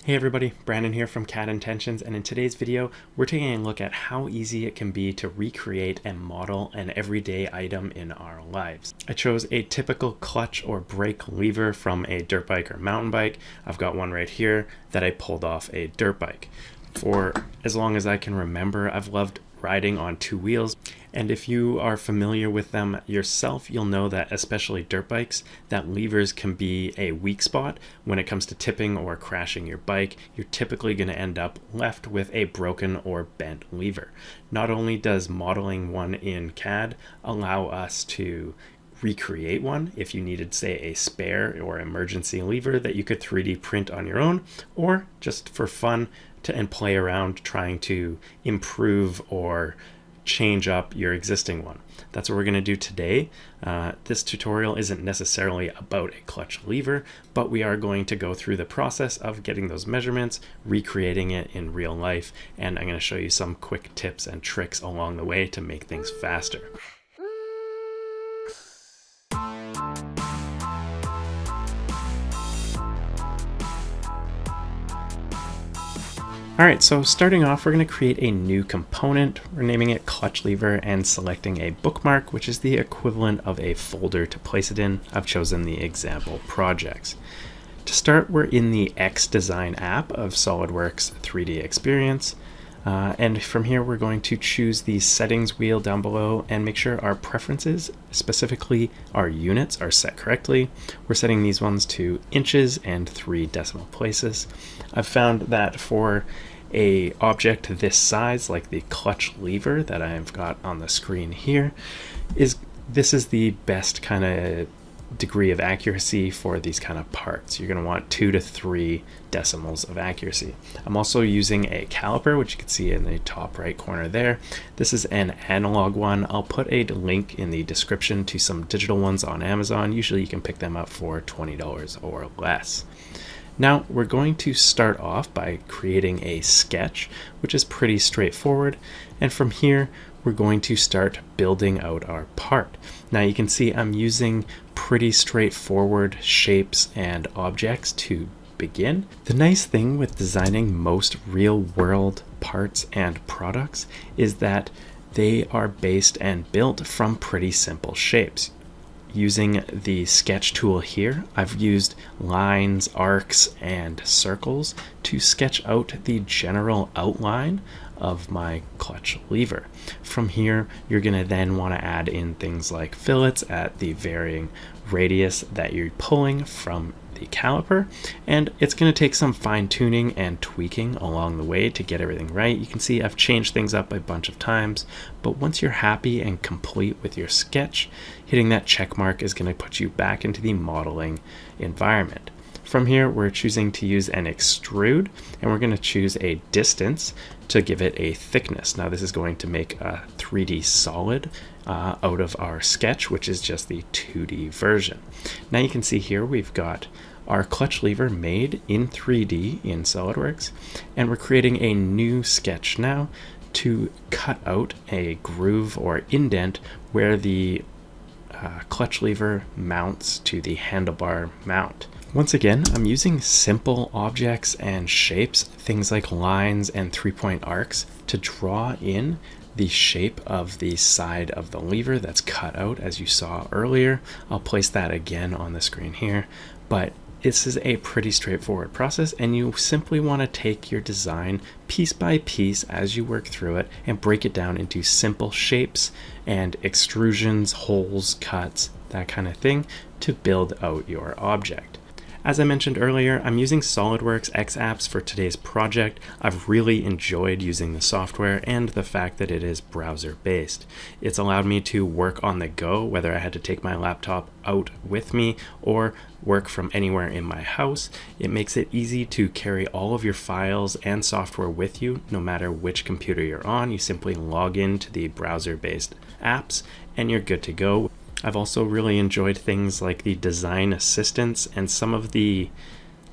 Hey everybody, Brandon here from CAD Intentions, and in today's video, we're taking a look at how easy it can be to recreate and model an everyday item in our lives. I chose a typical clutch or brake lever from a dirt bike or mountain bike. I've got one right here that I pulled off a dirt bike. For as long as I can remember, I've loved riding on two wheels, and if you are familiar with them yourself, you'll know that especially dirt bikes, that levers can be a weak spot when it comes to tipping or crashing your bike. You're typically going to end up left with a broken or bent lever. Not only does modeling one in CAD allow us to recreate one if you needed, say, a spare or emergency lever that you could 3D print on your own, or just for fun and play around trying to improve or change up your existing one. That's what we're going to do today. This tutorial isn't necessarily about a clutch lever, but we are going to go through the process of getting those measurements, recreating it in real life, and I'm going to show you some quick tips and tricks along the way to make things faster. Alright, so starting off, we're going to create a new component. We're naming it clutch lever and selecting a bookmark, which is the equivalent of a folder to place it in. I've chosen the example projects. To start, we're in the XDesign app of Solidworks 3D Experience. And from here, we're going to choose the settings wheel down below and make sure our preferences, specifically our units, are set correctly. We're setting these ones to inches and 3 decimal places. I've found that for a object this size, like the clutch lever that I've got on the screen here, this is the best kind of degree of accuracy for these kind of parts. You're going to want 2 to 3 decimals of accuracy. I'm also using a caliper, which you can see in the top right corner there. This is an analog one. I'll put a link in the description to some digital ones on Amazon. Usually you can pick them up for $20 or less. Now we're going to start off by creating a sketch, which is pretty straightforward, and from here we're going to start building out our part. Now you can see I'm using pretty straightforward shapes and objects to begin. The nice thing with designing most real-world parts and products is that they are based and built from pretty simple shapes. Using the sketch tool here, I've used lines, arcs, and circles to sketch out the general outline of my clutch lever. From here, you're going to then want to add in things like fillets at the varying radius that you're pulling from the caliper, and it's going to take some fine-tuning and tweaking along the way to get everything right. You can see I've changed things up a bunch of times, but once you're happy and complete with your sketch, hitting that check mark is going to put you back into the modeling environment. From here, we're choosing to use an extrude, and we're going to choose a distance to give it a thickness. Now this is going to make a 3D solid out of our sketch, which is just the 2D version. Now you can see here we've got our clutch lever made in 3D in SolidWorks, and we're creating a new sketch now to cut out a groove or indent where the clutch lever mounts to the handlebar mount. Once again, I'm using simple objects and shapes, things like lines and 3-point arcs, to draw in the shape of the side of the lever that's cut out, as you saw earlier. I'll place that again on the screen here, but this is a pretty straightforward process, and you simply want to take your design piece by piece as you work through it and break it down into simple shapes and extrusions, holes, cuts, that kind of thing to build out your object. As I mentioned earlier, I'm using SolidWorks X apps for today's project. I've really enjoyed using the software and the fact that it is browser-based. It's allowed me to work on the go, whether I had to take my laptop out with me or work from anywhere in my house. It makes it easy to carry all of your files and software with you, no matter which computer you're on. You simply log into the browser-based apps and you're good to go. I've also really enjoyed things like the design assistance and some of the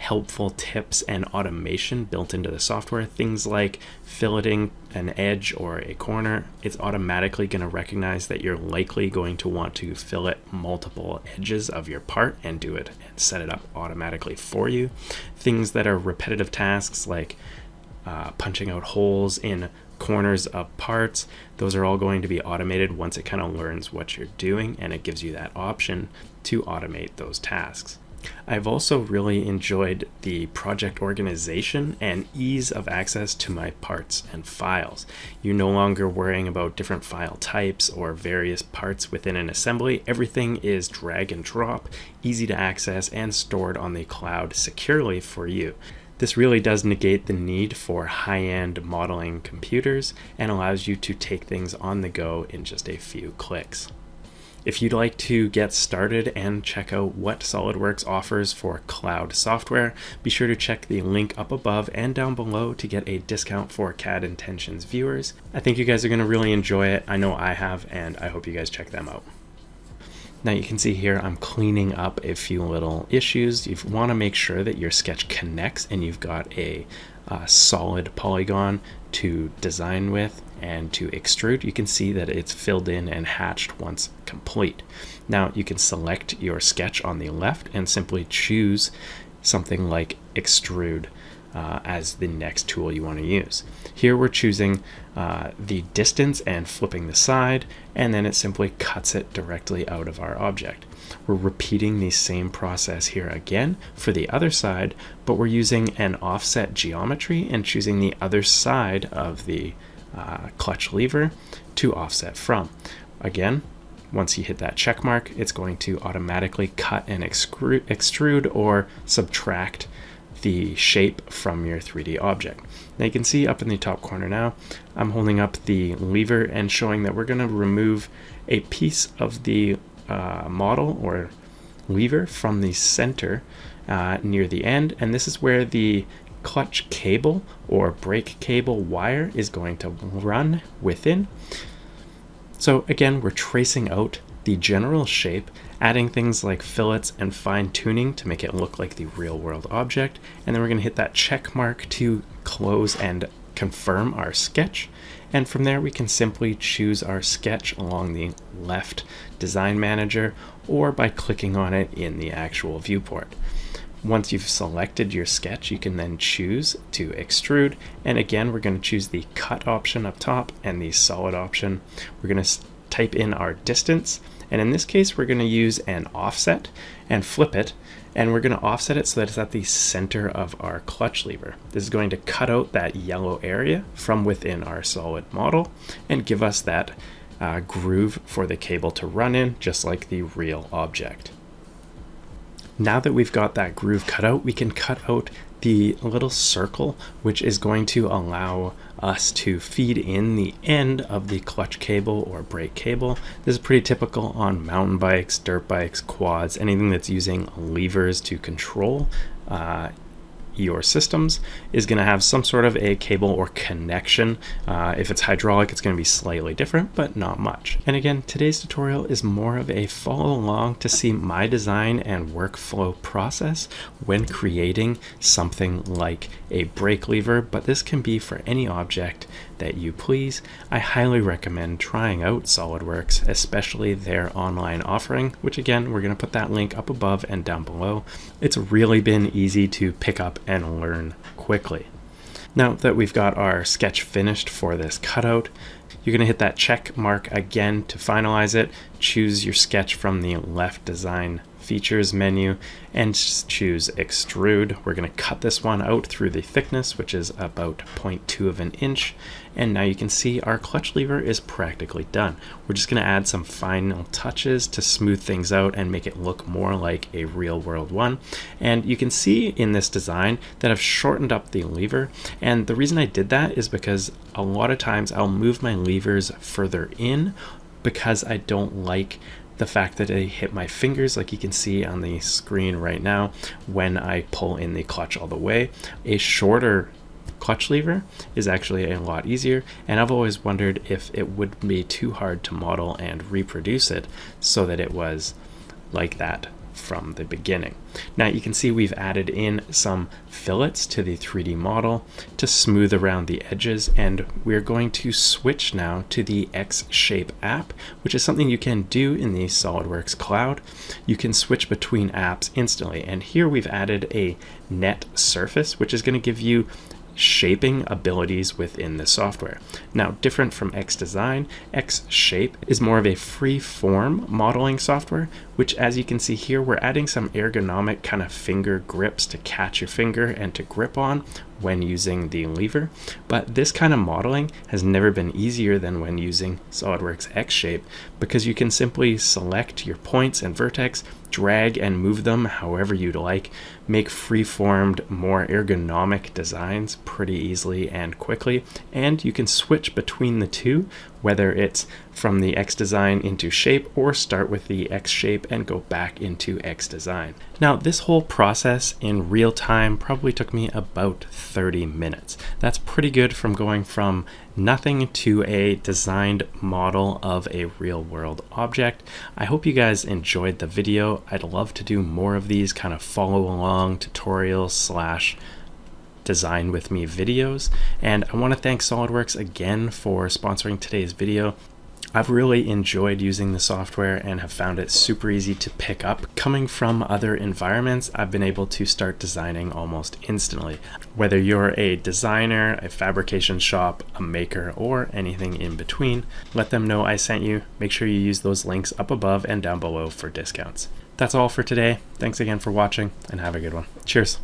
helpful tips and automation built into the software. Things like filleting an edge or a corner. It's automatically going to recognize that you're likely going to want to fillet multiple edges of your part and do it and set it up automatically for you. Things that are repetitive tasks like punching out holes in corners of parts, those are all going to be automated once it kind of learns what you're doing, and it gives you that option to automate those tasks. I've also really enjoyed the project organization and ease of access to my parts and files. You're no longer worrying about different file types or various parts within an assembly. Everything is drag and drop, easy to access, and stored on the cloud securely for you. This really does negate the need for high-end modeling computers and allows you to take things on the go in just a few clicks. If you'd like to get started and check out what SolidWorks offers for cloud software, be sure to check the link up above and down below to get a discount for CAD Intentions viewers. I think you guys are going to really enjoy it. I know I have, and I hope you guys check them out. Now you can see here I'm cleaning up a few little issues. You want to make sure that your sketch connects and you've got a solid polygon to design with and to extrude. You can see that it's filled in and hatched once complete. Now you can select your sketch on the left and simply choose something like extrude as the next tool you want to use. Here we're choosing the distance and flipping the side, and then it simply cuts it directly out of our object. We're repeating the same process here again for the other side, but we're using an offset geometry and choosing the other side of the clutch lever to offset from. Again, once you hit that check mark, it's going to automatically cut and extrude or subtract the shape from your 3D object. Now you can see up in the top corner now, I'm holding up the lever and showing that we're going to remove a piece of the model or lever from the center near the end, and this is where the clutch cable or brake cable wire is going to run within. So again, we're tracing out the general shape, adding things like fillets and fine tuning to make it look like the real world object, and then we're going to hit that check mark to close and confirm our sketch. And from there we can simply choose our sketch along the left design manager or by clicking on it in the actual viewport. Once you've selected your sketch, you can then choose to extrude, and again we're going to choose the cut option up top and the solid option. We're going to type in our distance, and in this case we're going to use an offset and flip it, and we're going to offset it so that it's at the center of our clutch lever. This is going to cut out that yellow area from within our solid model and give us that groove for the cable to run in, just like the real object. Now that we've got that groove cut out, we can cut out the little circle, which is going to allow us to feed in the end of the clutch cable or brake cable. This is pretty typical on mountain bikes, dirt bikes, quads, anything that's using levers to control your systems is going to have some sort of a cable or connection. If it's hydraulic, it's going to be slightly different, but not much. And again, today's tutorial is more of a follow along to see my design and workflow process when creating something like a brake lever, but this can be for any object that you please. I highly recommend trying out SolidWorks, especially their online offering, which again, we're going to put that link up above and down below. It's really been easy to pick up and learn quickly. Now that we've got our sketch finished for this cutout, you're going to hit that check mark again to finalize it. Choose your sketch from the left design features menu and choose extrude. We're going to cut this one out through the thickness, which is about 0.2 of an inch. And now you can see our clutch lever is practically done. We're just going to add some final touches to smooth things out and make it look more like a real world one. And you can see in this design that I've shortened up the lever. And the reason I did that is because a lot of times I'll move my levers further in because I don't like the fact that they hit my fingers, like you can see on the screen right now when I pull in the clutch all the way. A shorter clutch lever is actually a lot easier, and I've always wondered if it would be too hard to model and reproduce it so that it was like that from the beginning. Now you can see we've added in some fillets to the 3D model to smooth around the edges, and we're going to switch now to the X-Shape app, which is something you can do in the SolidWorks cloud. You can switch between apps instantly, and here we've added a net surface, which is going to give you shaping abilities within the software. Now, different from X-Design, X-Shape is more of a free-form modeling software, which, as you can see here, we're adding some ergonomic kind of finger grips to catch your finger and to grip on when using the lever. But this kind of modeling has never been easier than when using SolidWorks X-Shape, because you can simply select your points and vertex, drag and move them however you'd like, make free-formed, more ergonomic designs pretty easily and quickly, and you can switch between the two, whether it's from the X-Design into Shape or start with the X-Shape and go back into X-Design. Now, this whole process in real time probably took me about 30 minutes. That's pretty good from going from nothing to a designed model of a real-world object. I hope you guys enjoyed the video. I'd love to do more of these kind of follow-along tutorials / design with me videos, and I want to thank SolidWorks again for sponsoring today's video. I've really enjoyed using the software and have found it super easy to pick up. Coming from other environments, I've been able to start designing almost instantly. Whether you're a designer, a fabrication shop, a maker, or anything in between, let them know I sent you. Make sure you use those links up above and down below for discounts. That's all for today. Thanks again for watching, and have a good one. Cheers.